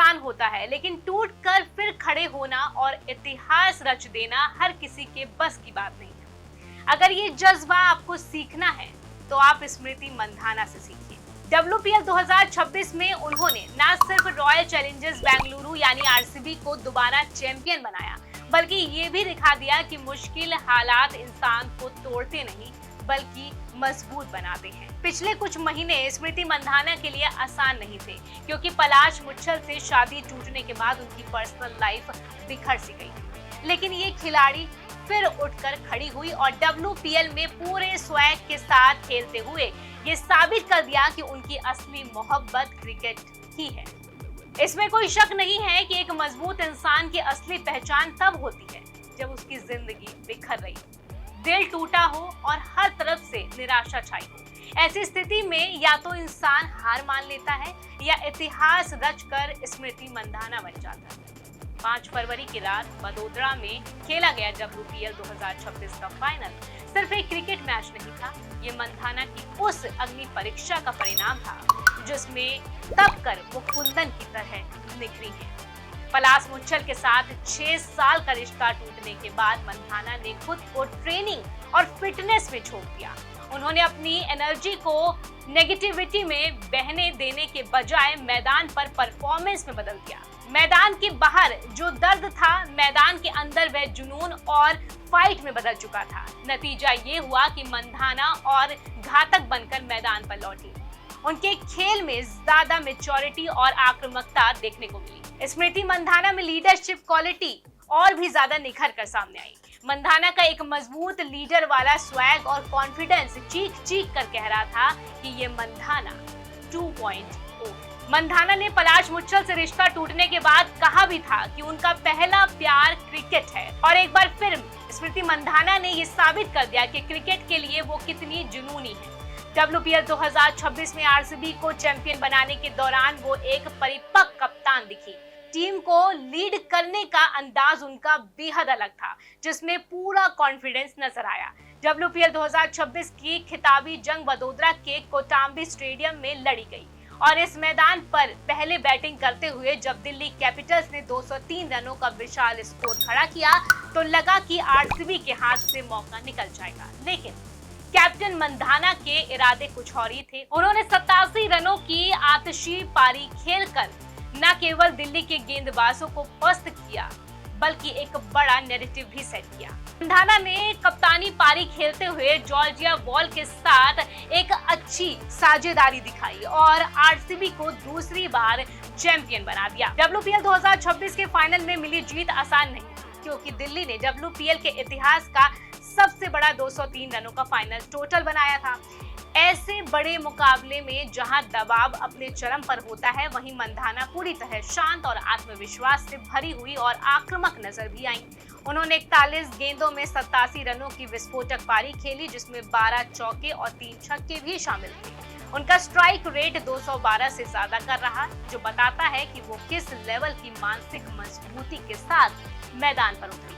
आसान होता है, लेकिन टूटकर फिर खड़े होना और इतिहास रच देना हर किसी के बस की बात नहीं है। अगर ये जज्बा आपको सीखना है तो आप स्मृति मंधाना से सीखिए। WPL 2026 में उन्होंने न सिर्फ रॉयल चैलेंजर्स बेंगलुरु यानी आरसीबी को दोबारा चैंपियन बनाया, बल्कि ये भी दिखा दिया कि मुश्किल हालात इंसान को तोड़ते नहीं बल्कि मजबूत बनाते हैं। पिछले कुछ महीने स्मृति मंधाना के लिए आसान नहीं थे, क्योंकि पलाश मुच्छल से शादी टूटने के बाद उनकी पर्सनल लाइफ बिखर सी गई। लेकिन ये खिलाड़ी फिर उठकर खड़ी हुई और WPL में पूरे स्वैग के साथ खेलते हुए ये साबित कर दिया कि उनकी असली मोहब्बत क्रिकेट ही है। इसमें कोई शक नहीं है कि एक मजबूत इंसान की असली पहचान तब होती है जब उसकी जिंदगी बिखर रही, दिल टूटा हो और हर तरफ से निराशा छाई हो। ऐसी स्थिति में या तो इंसान हार मान लेता है या इतिहास रचकर स्मृति मंधाना बन जाता है। 5 फरवरी की रात वडोदरा में खेला गया WPL 2026 का फाइनल सिर्फ एक क्रिकेट मैच नहीं था, ये मंधाना की उस अग्नि परीक्षा का परिणाम था जिसमें तब कर वो कुंदन की तरह निखरी है। पलाश मुच्छल के साथ 6 साल का रिश्ता टूटने के बाद मंधाना ने खुद को ट्रेनिंग और फिटनेस में झोंक दिया। उन्होंने अपनी एनर्जी को नेगेटिविटी में बहने देने के बजाय मैदान पर परफॉर्मेंस में बदल दिया। मैदान के बाहर जो दर्द था, मैदान के अंदर वह जुनून और फाइट में बदल चुका था। नतीजा ये हुआ कि मंधाना और घातक बनकर मैदान पर लौटी। उनके खेल में ज्यादा मैच्योरिटी और आक्रामकता देखने को मिली। स्मृति मंधाना में लीडरशिप क्वालिटी और भी ज्यादा निखर कर सामने आई। मंधाना का एक मजबूत लीडर वाला स्वैग और कॉन्फिडेंस चीख चीख कर कह रहा था कि ये मंधाना 2.0। मंधाना ने पलाश मुच्छल से रिश्ता टूटने के बाद कहा भी था कि उनका पहला प्यार क्रिकेट है, और एक बार फिर स्मृति मंधाना ने ये साबित कर दिया कि क्रिकेट के लिए वो कितनी जुनूनी है। WPL 2026 में आरसीबी को चैंपियन बनाने के दौरान वो एक परिपक्व कप्तान दिखी। टीम को लीड करने का अंदाज उनका बेहद अलग था, जिसमें पूरा कॉन्फिडेंस नजर आया। WPL 2026 की खिताबी जंग वडोदरा के कोटाम्बी स्टेडियम में लड़ी गई और इस मैदान पर पहले बैटिंग करते हुए जब दिल्ली कैपिटल्स ने 203 रनों का विशाल स्कोर खड़ा किया तो लगा कि आरसीबी के हाथ से मौका निकल जाएगा। लेकिन कैप्टन मंधाना के इरादे कुछ और ही थे। उन्होंने 87 रनों की आतिशी पारी खेलकर न केवल दिल्ली के गेंदबाजों को पस्त किया बल्कि एक बड़ा नैरेटिव भी सेट किया। मंधाना ने कप्तानी पारी खेलते हुए जॉर्जिया वॉल के साथ एक अच्छी साझेदारी दिखाई और आरसीबी को दूसरी बार चैंपियन बना दिया। WPL 2026 के फाइनल में मिली जीत आसान नहीं, क्योंकि दिल्ली ने WPL के इतिहास का सबसे बड़ा 203 रनों का फाइनल टोटल बनाया था। ऐसे बड़े मुकाबले में जहां दबाव अपने चरम पर होता है, वहीं मंधाना पूरी तरह शांत और आत्मविश्वास से भरी हुई और आक्रामक नजर भी आई। उन्होंने 41 गेंदों में 87 रनों की विस्फोटक पारी खेली, जिसमें 12 चौके और 3 छक्के भी शामिल थे। उनका स्ट्राइक रेट 212 से ज्यादा कर रहा, जो बताता है कि वो किस लेवल की मानसिक मजबूती के साथ मैदान पर उतरी।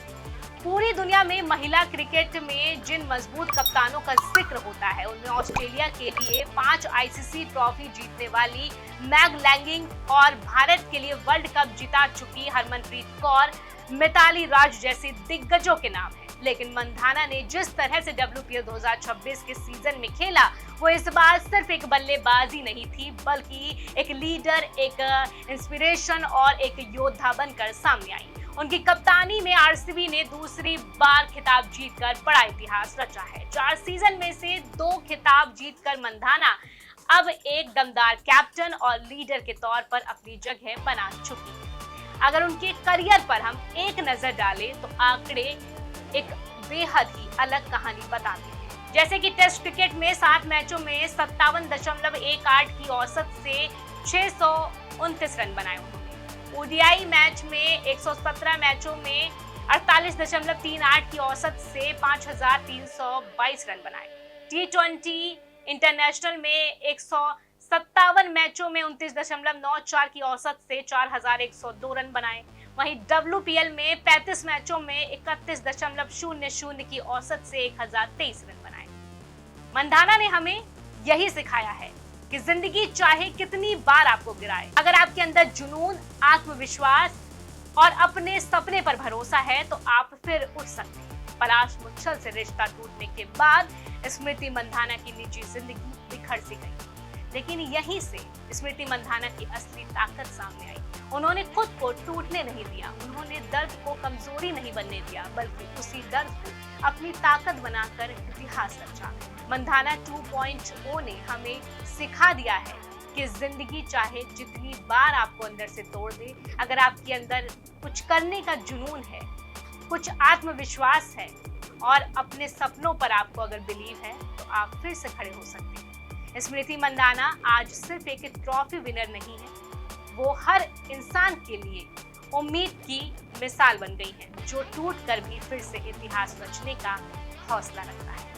पूरी दुनिया में महिला क्रिकेट में जिन मजबूत कप्तानों का जिक्र होता है, उनमें ऑस्ट्रेलिया के लिए 5 आईसीसी ट्रॉफी जीतने वाली मैग लैंगिंग और भारत के लिए वर्ल्ड कप जिता चुकी हरमनप्रीत कौर, मिताली राज जैसे दिग्गजों के नाम है। लेकिन मंधाना ने जिस तरह से WPL 2026 के सीजन में खेला, वो इस बार सिर्फ एक बल्लेबाजी नहीं थी, बल्कि एक लीडर, एक इंस्पिरेशन और एक योद्धा बनकर सामने आई। उनकी कप्तानी में आरसीबी ने दूसरी बार खिताब जीतकर बड़ा इतिहास रचा है। 4 सीजन में से 2 खिताब जीतकर मंधाना अब एक दमदार कैप्टन और लीडर के तौर पर अपनी जगह बना चुकी है। अगर उनके करियर पर हम एक नजर डालें तो आंकड़े एक बेहद ही अलग कहानी बताते हैं। जैसे कि टेस्ट क्रिकेट में 7 मैचों में 57.18 की औसत से 629 रन बनाए उन्होंने। ओडीआई मैच में 117 मैचों में 48.38 की औसत से 5322 रन बनाए। T20 इंटरनेशनल में 157 मैचों में 29.94 की औसत से 4102 रन बनाए। वहीं WPL में 35 मैचों में 31.00 की औसत से 1023 रन बनाए। मंधाना ने हमें यही सिखाया है कि जिंदगी चाहे कितनी बार आपको गिराए, अगर आपके अंदर जुनून, आत्मविश्वास और अपने सपने पर भरोसा है तो आप फिर उठ सकते हैं। पलाश मुच्छल से रिश्ता टूटने के बाद स्मृति मंधाना की निजी जिंदगी बिखर सी गई, लेकिन यहीं से स्मृति मंधाना की असली ताकत सामने आई। उन्होंने खुद को टूटने नहीं दिया, उन्होंने दर्द को कमजोरी नहीं बनने दिया, बल्कि उसी दर्द को अपनी ताकत बनाकर इतिहास रचा। मंधाना 2.0 ने हमें सिखा दिया है कि जिंदगी चाहे जितनी बार आपको अंदर से तोड़ दे, अगर आपके अंदर कुछ करने का जुनून है, कुछ आत्मविश्वास है और अपने सपनों पर आपको अगर बिलीव है तो आप फिर से खड़े हो सकते हैं। स्मृति मंधाना आज सिर्फ एक ट्रॉफी विनर नहीं है, वो हर इंसान के लिए उम्मीद की मिसाल बन गई है, जो टूट कर भी फिर से इतिहास रचने का हौसला रखता है।